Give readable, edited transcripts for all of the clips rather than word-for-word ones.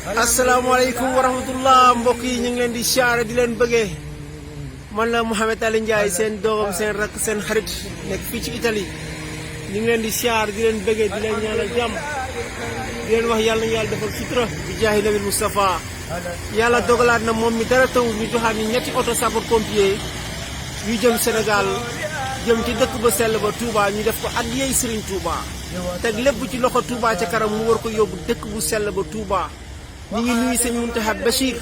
asalaamaaleykum wa rahmatullah mbokk yi ñu ngi leen di siyaare di leen bëggee man la Mouhamed Ali Ndiaye seen doom seen rakk seen xarit nekk fii ci Italie ñu ngi leen di siyaare di leen bëggee di leen ñaanal jàmm di leen wax yàlla na yàlla defal sutura bi jaahi nabil Moustapha yàlla dogalaat na moom mi dara tawul ñu joxaat ni ñetti oto sapeur pompier yu jëm Sénégal jëm ci dëkk ba sell ba Touba ñu def ko addiyee Serigne Touba teg lépp ci loxo Touba ca kanam mu war ko yóbbu dëkk bu sell ba Touba. ñu ngi nuyu sëñ Mountakha Bachir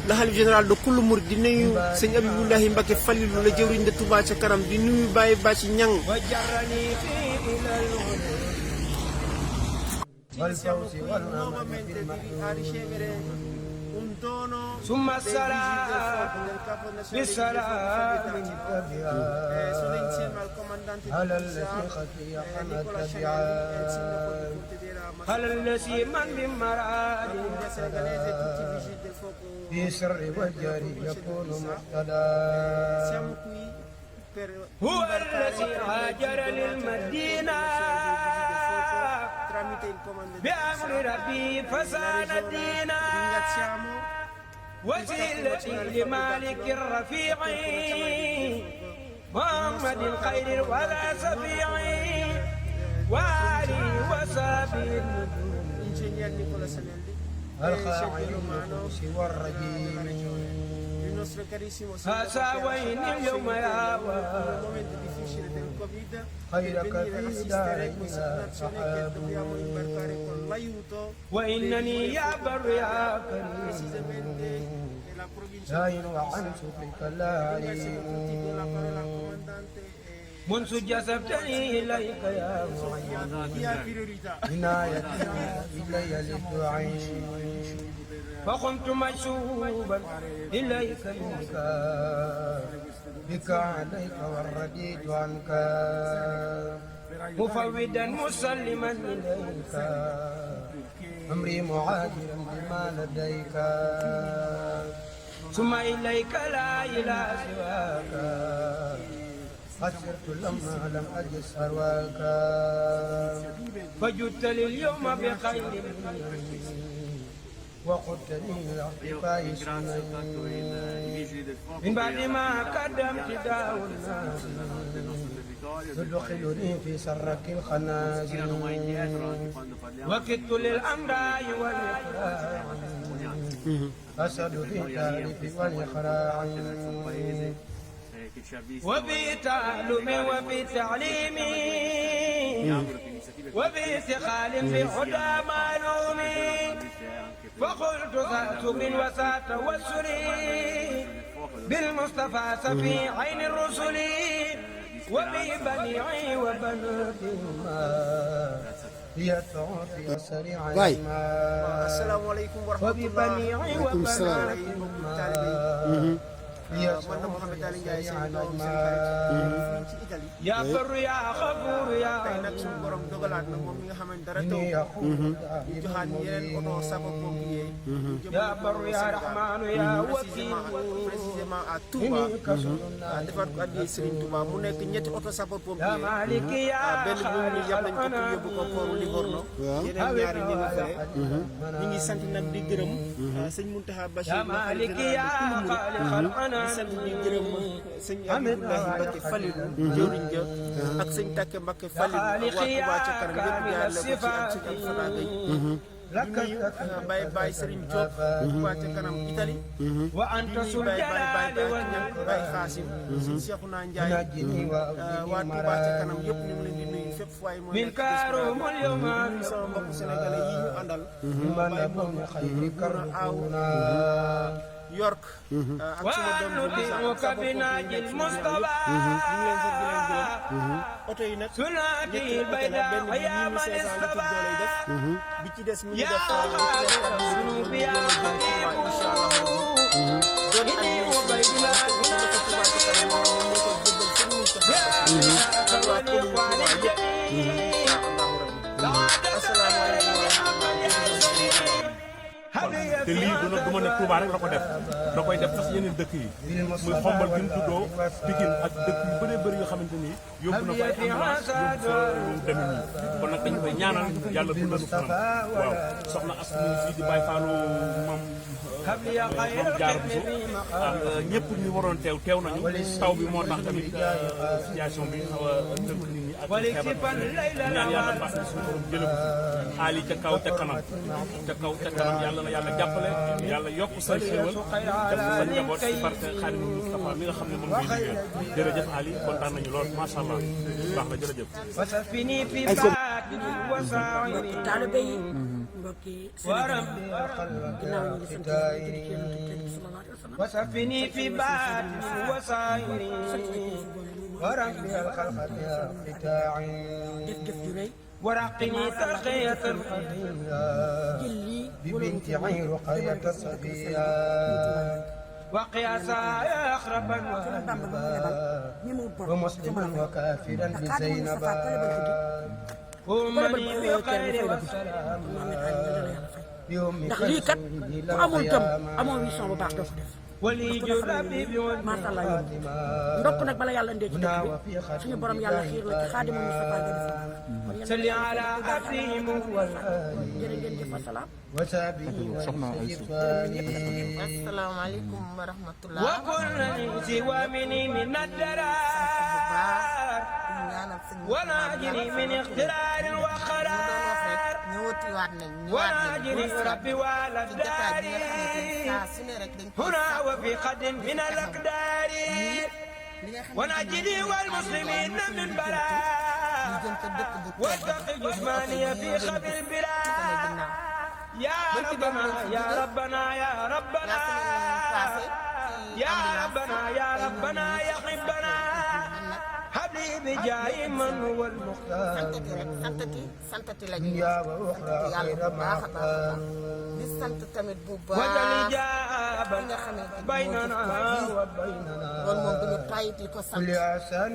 la xalif général de kullu murid di nuyu sëñ Abibulahi Mbacké Fallilu la jëwriñ de Touba ca kanam di nuyu Baye Bàcci Ñang ثم السلام بالسلام على الذي خفي حمد على الذي من بمراد في سر والجري يكون مقتدى هو الذي هاجر للمدينة بأمر ربي فساد الدين وسيلتي لمالك الرفيع محمد الخير ولا سفيع وآله وصحبه الخاعن النفوس والرجيم هساوين اليوم يا خيرك في دارين صحاب وإنني يا بر يا كريم داين وعن شكرك لا عليم منذ جسبتني إليك يا معين عنايتي إلي للدعين فقمت مشوبا إليك منك بك عليك والرديت عنك مفودا مسلما إليك أمري معاجلا بما لديك ثم إليك لا إله سواك خسرت لما لم أجد ثرواك فجدت لي اليوم بخير وقلتني لاحتفاء سنين من بعد ما قدمت داو الناس تدخلني في سرك الخنازير وكدت للأمراء والإقراع أسد في التعريف والإقراع وفي تعلم وفي تعليم وفي استخال في هدى معلوم فقلت ذات من وسات توسلي بالمصطفى سفي عين الرسل وببنيعي وبناتهما يدفع في سريع asalaamaaleykum wa rahmatullah وببنيعي وبناتهما man la Mouhamed Ali Ndiaye seen doom seen xarit ci Italie يا بر يا غفور يا tey nag suñu borom dogalaat na moom mi nga xamante dara taw ñu joxaat ñu yeneen oto sapeur pompier يا بر يا رحمن يا وكيل précisément à Touba defar ko addiyee Serigne Touba mu nekk ñetti oto sapeur pompier يا مالك يا benn bu ñu yàpp nañ ko pour yóbbu ko pooru Livorno yeneen ñaari ñu ngi fële ñu ngi sant nag di gërëm sëñ Mountakha Bachir يا مالك يا خالق الأنام di sant di gërëm sëñ Abibulahi Mbacké Fallilu jëwriñ ja ak sëñ Takke Mbacké Fallilu ak waa Touba ca kanam yëpp jaarale ko ci am sëñ Alfana Gueye di nuyu Baye Serigne Diop Touba ca kanam Italie وأنت di nuyu Baye Xaasim sëñ Cheikhouna Ndiaye waa Touba ca kanam yëpp ñu ngi leen di nuyu fépp fu waay mooy من nekk كاروم اليوم nuyu sama mbokk sénégalais yi ñu àndal Baye moom aaw York ak suma doom ونطيعك بناجي المصطفى oto yi nag سناتي ñetti oto la benn البيضاء bi يا 1500 من litres اصطفى dooley def bi ci des mi ngi يا def ذنوب يا حبيب incha allah doon ak إني وبيت لا asalaamaaleykum wa rahmatulah te lii du ma ne Touba rek la ko def da koy def sax yeneen dëkk yi muy xombal gi mu tuddoo Pikine ak dëkk yu bëree bëri yoo xamante ni yóbbu na ko ay ambulance yóbbu fa ñu demee nii kon nag dañu koy ñaanal yàlla dundalu fanam waaw soxna as ñu fii di bàyyi faalu moom jaar bu ñëpp ñu waroon teew nañu taw bi moo tax tamit situation bi xaw a tënk nit ñi ak feebar ñaan yàlla mbas mi suñu borom jële ko aali ca kaw ca kanam yàlla na yàlla jàppale yàlla yokk sa xéewal def sa njaboot ci barke Xaadimu Mustafa mi nga xam ne moom ngay liggéey jërëjëf Ali kontaan nañu lool macha allah baax na jërëjëf taalibe yi mbokki Sénégal ginnaaw ñu ngi sant وسفني في بعد وسائري وربي الخلق بتاعي jëf ju rëy ورقني ترقية jël lii ببنت عين رقية الصبية وقياسا أخربا ومسلما وكافرا بزينبا أمني بخير والسلام ndax lii kat ku amul jom amoo vision bu baax doo ko def ولي جربي macha allah yow ndokk nag bala yàlla ndee ci dëkk bi suñu borom yàlla xiir la ci Xaadimu Mustafa nga def صل على أبيهم jërë ngeen jëf wasalaam asalaamaaleykum wa rahmatulah. وكلني سوى مني من الدرار وناجني من اختلال وخرار ñëwaat nañ وناجني ربي والى ci jotaay الدار bi nga xamante ni saa su ne rek dañ koy هنا وفي قد من الأقدار li nga xam وناجني والمسلمين من ñu بلاء jëm ca dëkk bu واتقي جسماني في خبر البلاد يا ربنا يا ربنا يا ربنا يا ربنا يا ربنا يا حبنا حبلي بجاي من هو المختار santati rek santati la ñuy yàlla bu baax a baax di sant tamit bu baax وجل جابا nga xamante ni بيننا وبيننا loolu moom duñu tayit li ko sant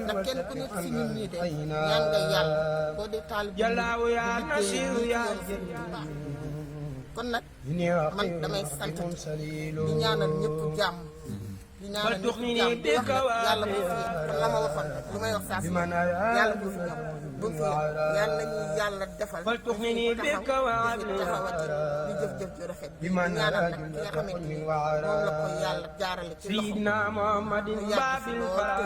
ndax kenn ku nekk si ñun ñii de ñaan nga yàlla boo dee taal bi جلاو يا نصير يا kon nag man damay sant di ñaanal ñëpp jàmm di ñaanal ñëpp jàmm di wax nag yàlla bu fi la ma waxoon lu may wax saa si yàlla bu fi ñëw bu fi ñaan nañu yàlla defal فلتغنني بك وعبلي taxawati di jëf-jëf ju rafet di ñaanal nag ki nga xamante ni moom la ko yàlla jaarale ci loxo سيدنا محمد باب الفلاح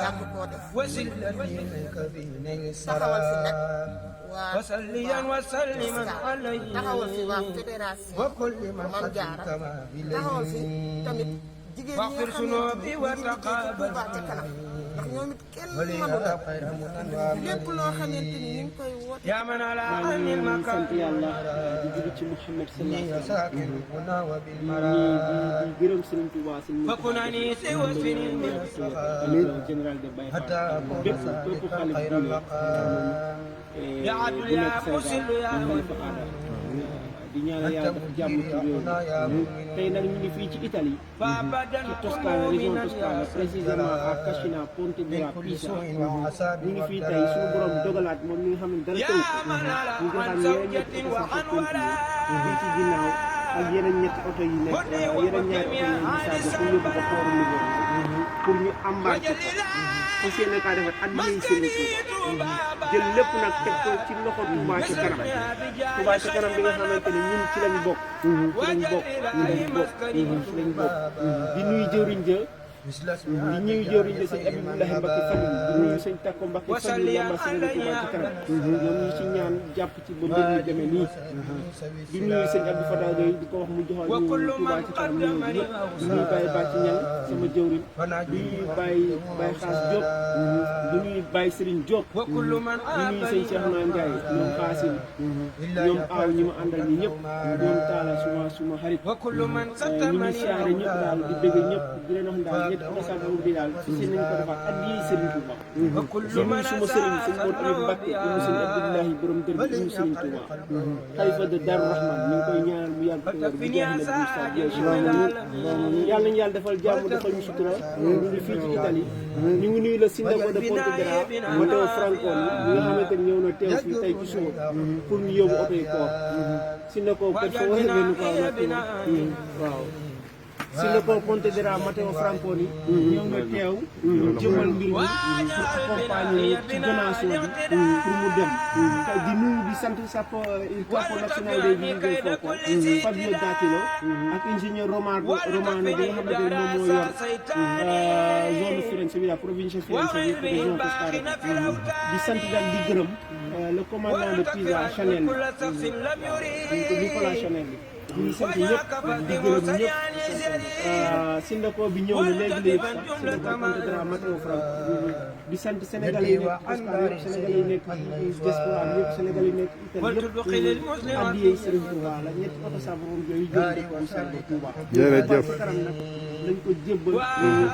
yàgg koo def وسلتي إليك في نيل taxawal fi nag السلام waa وسليا وسلما عليه taxawal fi waa fédération وكل من Maam قد Jaara كما taxawal fi tamit إليه jigéen ñi nga واغفر xam ne ذنوبي ñu ngi liggéey ci وتقبل Touba ca kanam ndax ñoom it kenn mënu ولينا la خير منى lépp loo xamante ni ñu ngi koy woote يا من على عين sant المكان yàlla di julli ci Muhammad sallallahu إني alayhi wa sallam ساكن هنا di وبالمرام gërëm Serigne Touba Serigne فكن أنيسي وسني général de Baye حتى Fall أكون bépp صادقا xalif خير diine المقام يا عدل bu يا nekk مسل يا Sénégal من xalifa aada di ñaanal yàlla def jàmm ci réew mi tey nag ñu ngi fii ci Italie فأبدا ci كل Toscane région مؤمن Toscane précisément à Cascina Ponte della من كل Pisa سوء ñu وعساب ngi fii tey suñu borom dogalaat moom mi nga xam ne dara tënk يا من على ñu nga عن xam ne yeneen ñetti زوجة oto sax وعن continué ولد fii ci ginnaaw ak yeneen ñetti oto yi nekk yeneen ñaari oto yi nekk di pour yóbbu ko pooru Louga pour ñu embarqué ko fas yéene kaa defar at yii Serigne Touba jël lépp nag teg ko ci loxo Touba ci kanam Touba ci kanam bi nga xamante ne ñun ci lañ bokk ci lañ bokk ci lañ bokk di nuyu jëwriñ jë di nuyu jëwriñ jë sëñ Abibulahi Mbacké Fallou di nuyu sëñ Takko Mbacké Fallou moom la sëñ Touba ci kanam ñoom ñi ci ñaan jàpp ci ba mbir mi demee nii di nuyu sëñ Abdou Fatah Gueye di ko wax mu joxal ñu Touba ci kanam ñëw bi ñëpp di nuyu Baye Bàcci Ñang sama jëwriñ di nuyu Baye Xaas Diop di nuyu Baye Serigne Diop وكل من di nuyu sëñ Cheikh Na Ndiaye ñoom Xaasim ñoom aaw ñi ma àndal ñi ñëpp ñoom taala suma xarit وكل من ñu ngi ستمني siyaare ñëpp daal di bëgg ñëpp di leen wax daal ñetti oto safar bi daal ci seen nañu ko defaat ak lii Serigne Touba suma sëriñ sëñ Modou Habib Mbacké ibnu sëñ Abdoulahi borom dër bi ibnu Serigne Touba xalifa de Darou Rahman ñu ngi koy ñaanal mu yàgg ko bi jeex na bi sa yàlla nañu yàlla defal jàmm defal ñu sutura ñu ngi fii ci Italie ñu ngi nuyu la sindaco de Pontedera Matteo Franconi ñi nga xamante ni ñëw na teew fii tey ci suba pour ñu yóbbu oto yi koor sindaco per favore venuto un attimo waaw sindaco Pontedera Matteo Franconi ñëw na teew jëmal mbir mi pour accompagner ci donation bi pour mu dem di nuyu di sant sapo il capo national des vigili del fuoco Fabio Dattilo ak ingénieur Romano bi nga xamante ni moom moo yor zone Firenze bi la provincia Firenze bi région Pescara di sant daal di gërëm le commandant de Pisa Chanel Nicolas Chanel bi ñu sant ñëpp di gërëm ñëpp sindaco bi ñëw na léegi sindaco Pontedera Matteo Franco di sant sénégalais yi nekk Pescara yëpp sénégalais yi nekk diaspora yëpp sénégalais yi nekk Italie yëpp addiyee Serigne Touba la ñetti oto safaroon yooyu jël di ko am Serigne Touba jërëjëf ci kanam nag lañ ko jébbal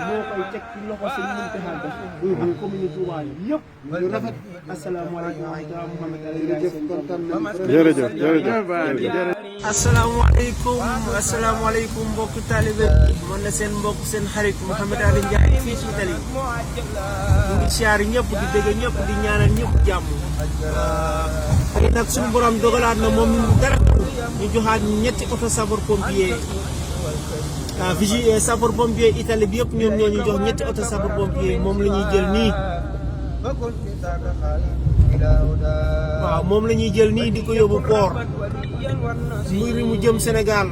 moo koy teg ci loxo Serigne Mountakha Bachir ak commune Touba yi yëpp lu rafet asalaamaaleykum wa rahmatulah Mouhamed jërëjëf kontaan nañu jërëjëf asalaamaaleykum mbokk taalibe man na seen mbokk seen xarit Mouhamed Ali Ndiaye fii ci Italie ñu ngi siyaari ñëpp di dégg ñëpp di ñaanal ñëpp jàmm tey nag suñu borom dogalaat na moom dara ñu joxaat ñetti oto sapeur pompier sapeur pompier Italie bi yëpp ñoom ñoo ñu jox ñetti oto sapeur pompier moom la ñuy jël nii waaw moom la ñuy jël nii di ko yóbbu port mbir mu jëm Sénégal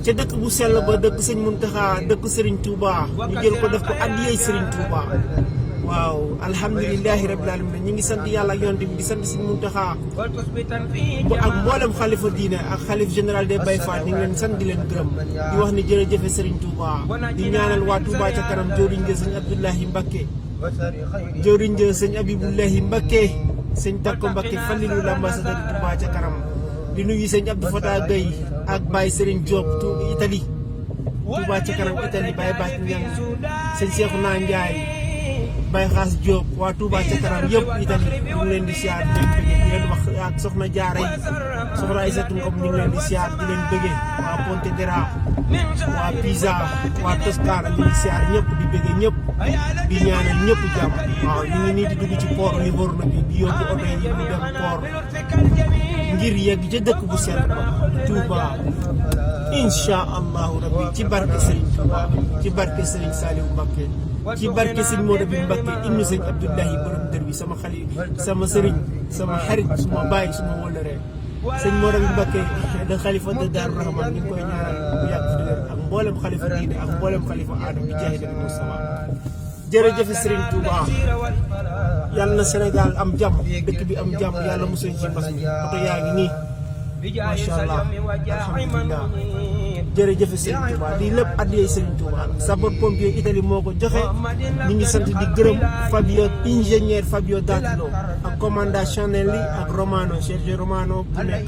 ca dëkk bu sell ba dëkk sëñ Mountakha dëkk Serigne Touba ñu jël ko def ko addiyee Serigne Touba waaw alhamdulilahi rabbil alamin ñu ngi sant yàlla ak yonent bi di sant sëñ Mountakha ak mboolem xalifa diine ak xalif général des Baye Fall ñu ngi leen sant di leen gërëm di wax ni jërëjëfe Serigne Touba di ñaanal waa Touba ca kanam jëwriñ ja sëñ Abdoulahi Mbacké jëwriñ ja sëñ Abibullahi Mbacké sëñ Takko Mbacké Fallilu l'ambassadeur Touba ca kanam di nuyu sëñ Abdou Fatah Gueye ak Baye Serigne Diop Italie Touba ca kanam Italie Baye Bass Niang sëñ Cheikhouna Ndiaye Baye Xaas Diop waa Touba ca kanam yëpp Italie ñu ngi leen di siyaar di leen wax ak soxna Jaara yi soxna Aïssatou Ngom ñu ngi leen di siyaar di leen bëggee waa Pontedera waa Pisa waa Toscana ñu ngi siyaar ñëpp di bëggee ñëpp di ñaanal ñëpp jàmm waaw ñu ngi nii di dugg ci port Livorno bi di yóbbu oto yi ñu dem port ngir yegg ca dëkk bu sell ba Touba insha allahu rabbi ci barke Serigne Touba ci barke Serigne Saliou Mbacké ci barke Serigne Modou Habib Mbacké ibnu Serigne Abdoulahi borom dër bi sama xali sama Serigne sama xarit suma baay suma wóllëre Serigne Modou Habib Mbacké da xalifa de Darou Rahman ñu ngi koy ñaanal bu yàgg fi leen ak mboolem xalifa diine ak mboolem xalifa aadam bi jaahi nabi Mustafa jërëjëf Serigne Touba yàlla na Sénégal am jàmm dëkk bi am jàmm yàlla musal ci mbas mi oto yaa ngi nii macha allah alhamdulilah jërëjëf Serigne Touba lii lépp addiyee Serigne Touba sapeur pompier Italie moo ko joxe ñu ngi sant di gërëm Fabio ingénieur Fabio Dattilo ak commandant Chanelli ak Romano Sergio Romano bu nekk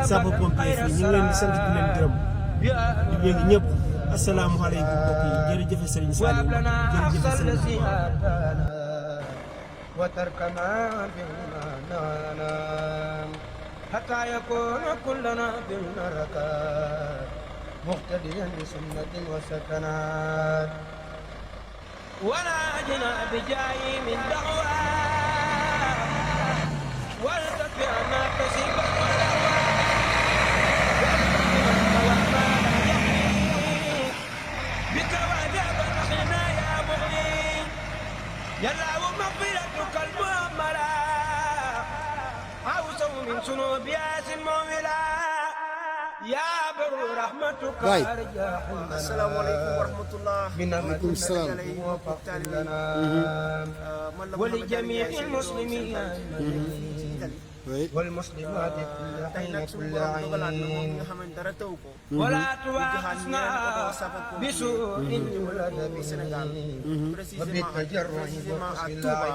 sapeur pompier fii ñu ngi leen di sant di leen gërëm di bëgg ñëpp asalaamaaleykum mbokk yi jërëjëf Serigne Saliou jërëjëf Serigne Touba حتى يكون كلنا بالبركات مقتديا بسنة وسكنات ولا جنا بجاي من دعوى والتقينا تصيبا بك وجب نحنا يا مغني يلا ومغفرتك المؤملة أوسع من سنوب ياسين مولا يا بر رحمتك أرجح asalaamaaleykum wa rahmatullah waaleykum salaam ولجميع المسلمين والمسلمات كل tey حين nag suñu كل borom dogalaat na moom mi عين nga xamante dara taw ko ولا joxaat تواخذنا ñeen oto sapeur بسوء pompier Sénégal précisément à Touba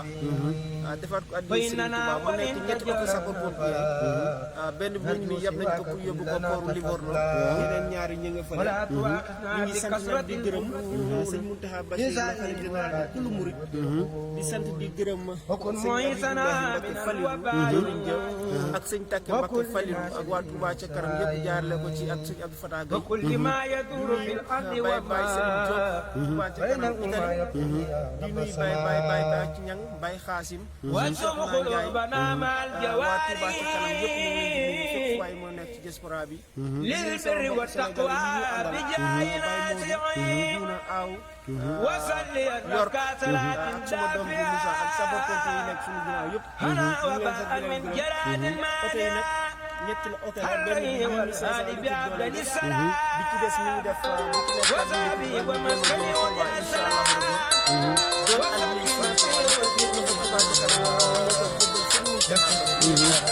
defar ko addi Serigne Touba mu nekk ñetti oto sapeur pompier benn bu ñu ni yab nañ ko pour yóbbu ko port Livorno yeneen ñaari ñu nga fële ولا ñu تواخذنا ngi sant nag بكثرة di gërëm sëñ Mountakha Bachir la xalifa général de kulu murid di sant di gërëm sëñ معيسنا Abdoulaye Mbacke من Falilou الوباء jëriñ jëf ak sëñ Takke Mbacke Falilou ak waa Touba ca kanam yëpp jaarale ko ci ak sëñ Abdou Fatah Gueye وكل ما يدور في الأرض Baye Serigne Diop وما Touba ca kanam Italie di nuyu Baye ci ñang Baye Xaasim واسم قلوبنا مع waa Touba ca kanam yëpp ñu ngi leen di nuyu الجواري fépp waaye moo nekk ci diaspora bi للبر والتقوى بجاه ناسعين duna aaw وصلي الركعة صلاة ak sama doom bi Moussa ak sapeur pompier yi nekk suñu ginnaaw yëpp هنا ñu ngi leen sant وباء di leen من gërëm جراد oto yi nag المانع ñett la oto la benn bi عليه 1500 والآل litre بعبد doole bi السلام ci des mi ngi def bu ci nekk وصحبه ومسكنه والسلام doon administration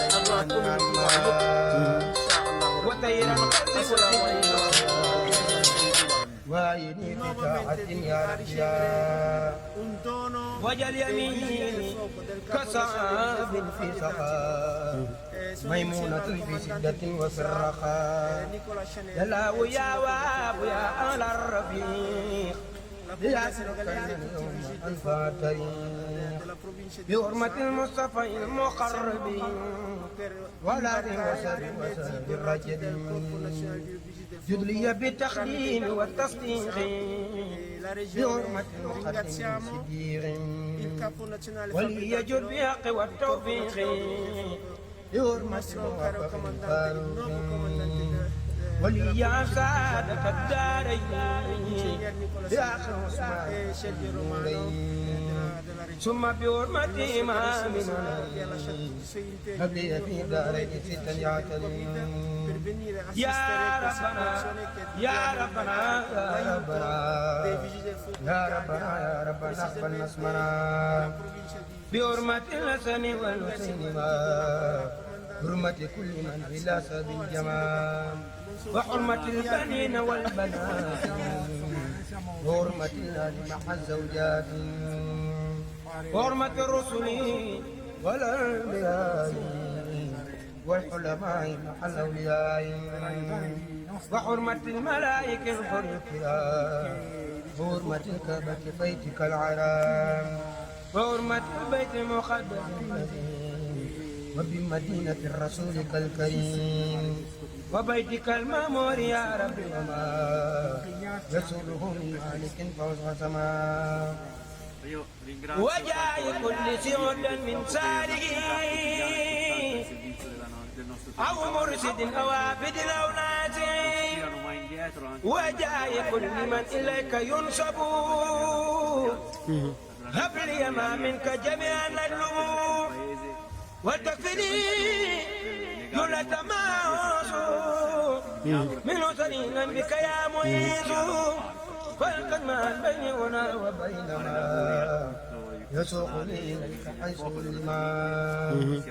ak waa commune Touba yëpp وطير القلب والسلام وعيني بطاعة يا رب يا وجل يميني كصعب في سخاء ميمونة في شدة وفي الرخاء يلا ويا واب يا أهل الرفيق لا تركن اليوم أنفع طريق بحرمة المصطفى المقرب ولا بوسر وسر الرجل جدلي بالتخليل والتصديق بحرمة المقدم صديق وليجد بحق والتوفيق بحرمة الموقف الفاروق ولي سعادة الدارين بآخر عثمان ثم بحرمة إمامنا قبل في دارين ستا يعتلين يا ربنا يا ربنا يا ربنا يا ربنا يا ربنا اقبل نسمنا بحرمة الحسن والحسين ما حرمة كل من إلى سب الجمال وحرمة البنين والبنات حرمة الناس مع الزوجات وحرمة الرسل والأنبياء والحلماء مع الأولياء وحرمة الملائكة الحر حرمة الكعبة بيتك العرام وحرمة البيت المقدس وبمدينة رسولك الكريم وبيتك المأمور يا رب وما يسره من مالك فوز سماء وجاء كل سعود من سارق أو مرشد أو عابد أو ناسع وجاء كل من إليك ينسب هب لي ما منك جميعا اللؤلؤ وتكفني جلة ما من سنين بك يا معيذ فالقد ما بيننا وبينما يسوقني إليك حيث الماء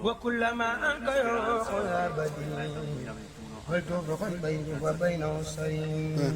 وكلما أنت يروح يا بديع ولتفرق بيني وبينه السرير